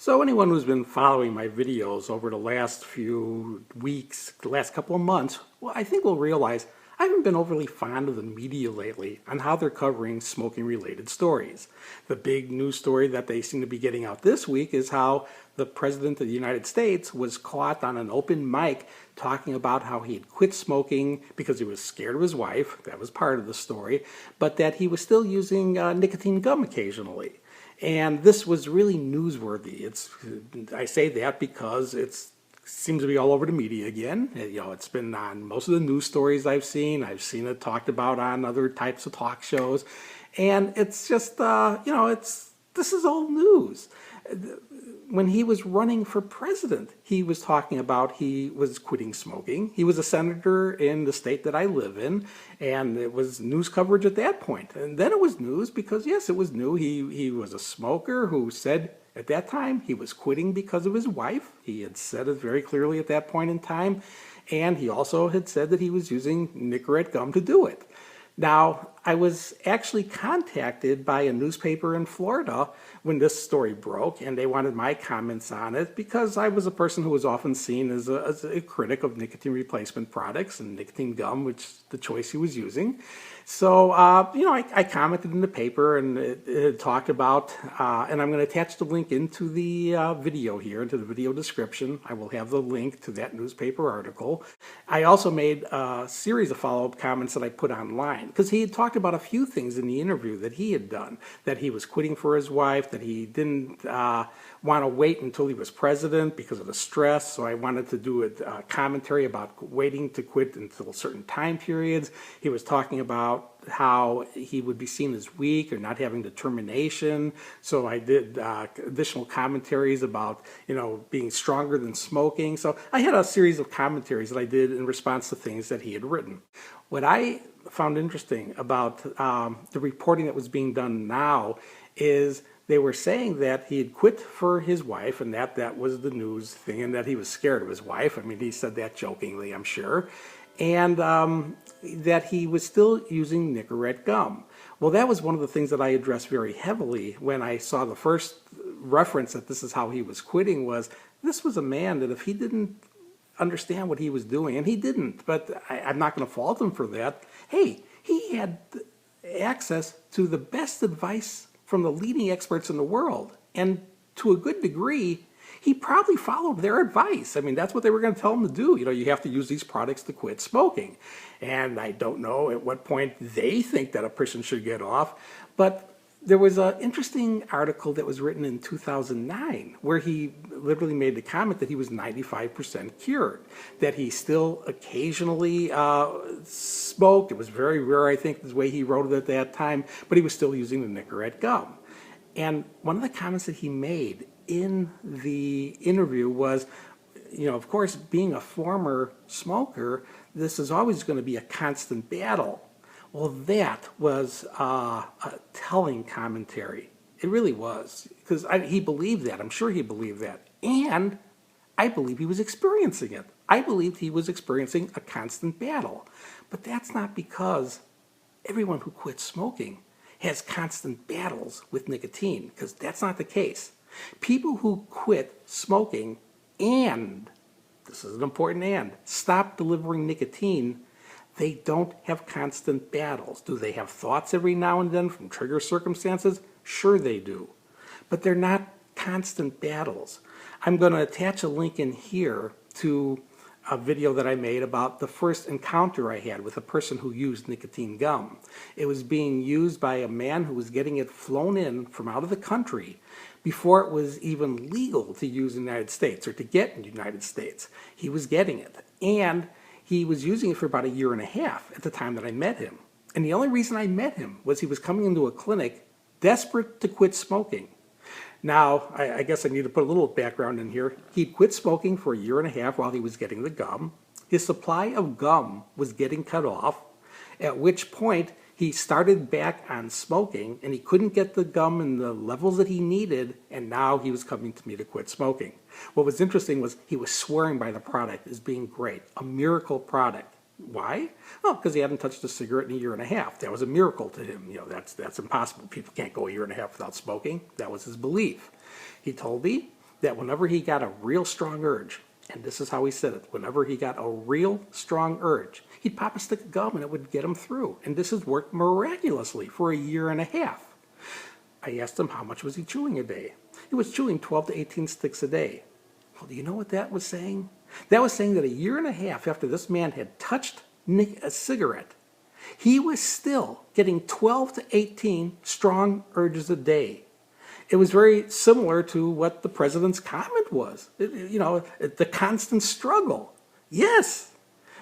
So anyone who's been following my videos over the last few weeks, the last couple of months, well, I think will realize I haven't been overly fond of the media lately on how they're covering smoking-related stories. The big news story that they seem to be getting out this week is how the President of the United States was caught on an open mic talking about how he had quit smoking because he was scared of his wife. That was part of the story, but that he was still using nicotine gum occasionally. And this was really newsworthy. I say that because it seems to be all over the media again. It's been on most of the news stories I've seen. I've seen it talked about on other types of talk shows. And it's just, this is old news. When he was running for president, he was talking about he was quitting smoking. He was a senator in the state that I live in, and it was news coverage at that point. And then it was news because, yes, it was new. He was a smoker who said at that time he was quitting because of his wife. He had said it very clearly at that point in time, and he also had said that he was using Nicorette gum to do it. Now, I was actually contacted by a newspaper in Florida when this story broke, and they wanted my comments on it because I was a person who was often seen as a critic of nicotine replacement products and nicotine gum, which is the choice he was using. So, I commented in the paper, and it talked about, and I'm going to attach the link into the video here, into the video description. I will have the link to that newspaper article. I also made a series of follow-up comments that I put online, because he had talked about a few things in the interview that he had done, that he was quitting for his wife, that he didn't want to wait until he was president because of the stress, so I wanted to do a commentary about waiting to quit until certain time periods. He was talking about how he would be seen as weak or not having determination, so I did additional commentaries about, being stronger than smoking. So I had a series of commentaries that I did in response to things that he had written. What I found interesting about the reporting that was being done now is they were saying that he had quit for his wife, and that was the news thing, and that he was scared of his wife. I mean, he said that jokingly, I'm sure. And that he was still using Nicorette gum. Well, that was one of the things that I addressed very heavily when I saw the first reference that this is how he was quitting. Was this was a man that if he didn't understand what he was doing, and he didn't, but I'm not going to fault him for that. Hey, he had access to the best advice from the leading experts in the world, and to a good degree, he probably followed their advice. I mean, that's what they were going to tell him to do. You have to use these products to quit smoking. And I don't know at what point they think that a person should get off, but there was an interesting article that was written in 2009 where he literally made the comment that he was 95% cured, that he still occasionally smoked. It was very rare, I think, the way he wrote it at that time, but he was still using the Nicorette gum. And one of the comments that he made in the interview was, of course, being a former smoker, this is always going to be a constant battle. Well, that was a telling commentary. It really was, because he believed that. I'm sure he believed that. And I believe he was experiencing it. I believed he was experiencing a constant battle. But that's not because everyone who quits smoking has constant battles with nicotine, because that's not the case. People who quit smoking and, this is an important and, stop delivering nicotine, they don't have constant battles. Do they have thoughts every now and then from trigger circumstances? Sure they do. But they're not constant battles. I'm going to attach a link in here to a video that I made about the first encounter I had with a person who used nicotine gum. It was being used by a man who was getting it flown in from out of the country before it was even legal to use in the United States or to get in the United States. He was getting it. And he was using it for about 1.5 years at the time that I met him. And the only reason I met him was he was coming into a clinic desperate to quit smoking. Now, I guess I need to put a little background in here. He'd quit smoking for 1.5 years while he was getting the gum. His supply of gum was getting cut off, at which point he started back on smoking, and he couldn't get the gum in the levels that he needed, and now he was coming to me to quit smoking. What was interesting was he was swearing by the product as being great, a miracle product. Why? Well, because he hadn't touched a cigarette in 1.5 years. That was a miracle to him. That's impossible. People can't go 1.5 years without smoking. That was his belief. He told me that whenever he got a real strong urge, and this is how he said it, whenever he got a real strong urge, he'd pop a stick of gum and it would get him through. And this has worked miraculously for a year and a half. I asked him how much was he chewing a day. He was chewing 12 to 18 sticks a day. Well, do you know what that was saying? That was saying that a year and a half after this man had touched a cigarette, he was still getting 12 to 18 strong urges a day. It was very similar to what the president's comment was. The constant struggle. Yes,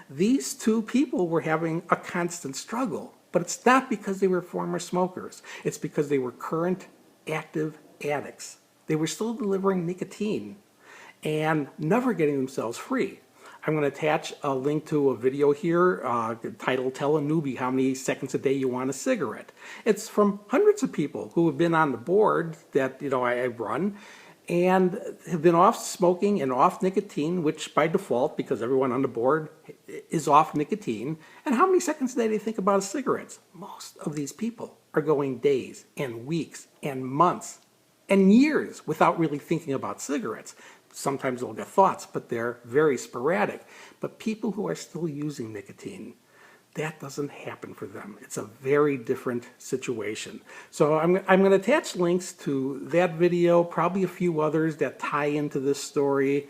these two people were having a constant struggle, but it's not because they were former smokers. It's because they were current active addicts. They were still delivering nicotine and never getting themselves free. I'm going to attach a link to a video here titled "Tell a Newbie How Many Seconds a Day You Want a Cigarette." It's from hundreds of people who have been on the board that I run and have been off smoking and off nicotine, which by default, because everyone on the board is off nicotine. And how many seconds a day do you think about cigarettes? Most of these people are going days and weeks and months and years without really thinking about cigarettes. Sometimes they'll get thoughts, but they're very sporadic. But people who are still using nicotine, that doesn't happen for them. It's a very different situation. So I'm going to attach links to that video, probably a few others that tie into this story.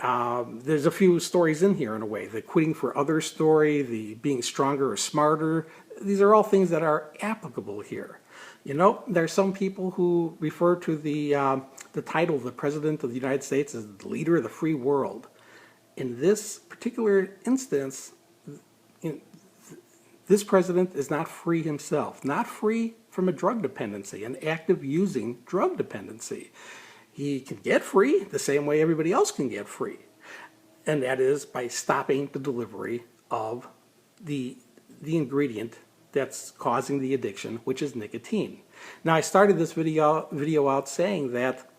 There's a few stories in here in a way. The quitting for others story, the being stronger or smarter. These are all things that are applicable here. There's some people who refer to the title of the President of the United States as the leader of the free world. In this particular instance, this president is not free himself, not free from a drug dependency, an active using drug dependency. He can get free the same way everybody else can get free, and that is by stopping the delivery of the ingredient that's causing the addiction, which is nicotine. Now, I started this video out saying that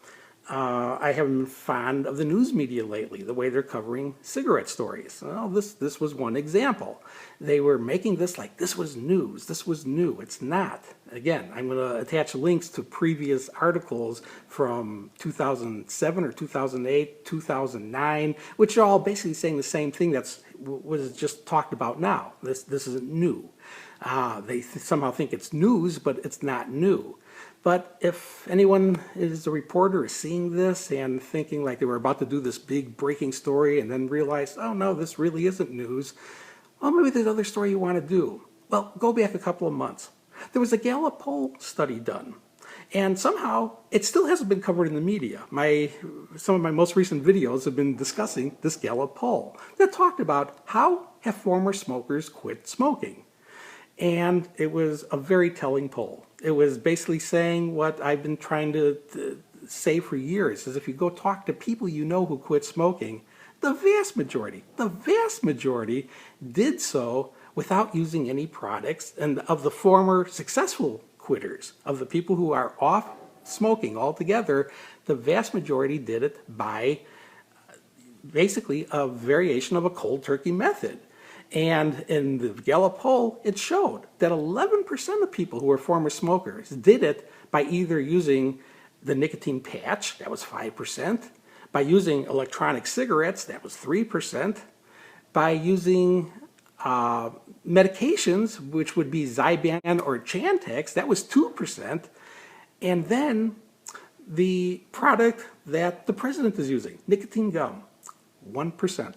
I have been fond of the news media lately, the way they're covering cigarette stories. Well, this was one example. They were making this like this was news, this was new. It's not. Again, I'm going to attach links to previous articles from 2007 or 2008, 2009, which are all basically saying the same thing that was just talked about now. This isn't new. They somehow think it's news, but it's not new. But if anyone is a reporter is seeing this and thinking like they were about to do this big breaking story and then realize, oh no, this really isn't news, well, maybe there's another story you want to do. Well, go back a couple of months. There was a Gallup poll study done, and somehow it still hasn't been covered in the media. Some of my most recent videos have been discussing this Gallup poll that talked about how have former smokers quit smoking. And it was a very telling poll. It was basically saying what I've been trying to say for years, is if you go talk to people who quit smoking, the vast majority did so without using any products. And of the former successful quitters, of the people who are off smoking altogether, the vast majority did it by basically a variation of a cold turkey method. And in the Gallup poll, it showed that 11% of people who were former smokers did it by either using the nicotine patch, that was 5%, by using electronic cigarettes, that was 3%, by using medications, which would be Zyban or Chantix, that was 2%, and then the product that the president is using, nicotine gum, 1%.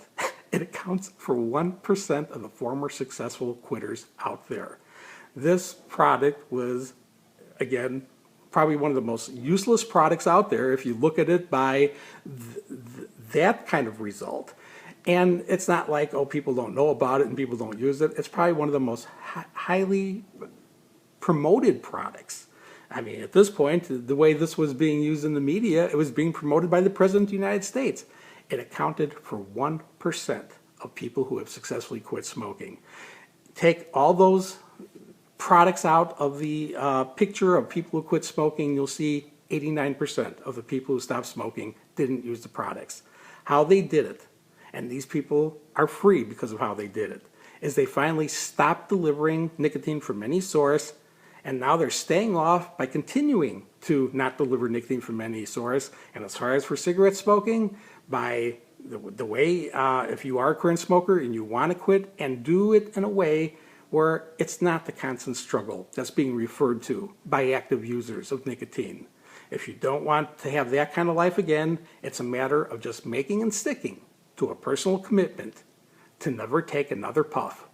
It accounts for 1% of the former successful quitters out there. This product was, again, probably one of the most useless products out there if you look at it by that kind of result. And it's not like, oh, people don't know about it and people don't use it. It's probably one of the most highly promoted products. I mean, at this point, the way this was being used in the media, it was being promoted by the President of the United States. It accounted for 1% of people who have successfully quit smoking. Take all those products out of the picture of people who quit smoking, you'll see 89% of the people who stopped smoking didn't use the products. How they did it, and these people are free because of how they did it, is they finally stopped delivering nicotine from any source, and now they're staying off by continuing to not deliver nicotine from any source. And as far as for cigarette smoking, by the way, if you are a current smoker and you want to quit, and do it in a way where it's not the constant struggle that's being referred to by active users of nicotine. If you don't want to have that kind of life again, it's a matter of just making and sticking to a personal commitment to never take another puff.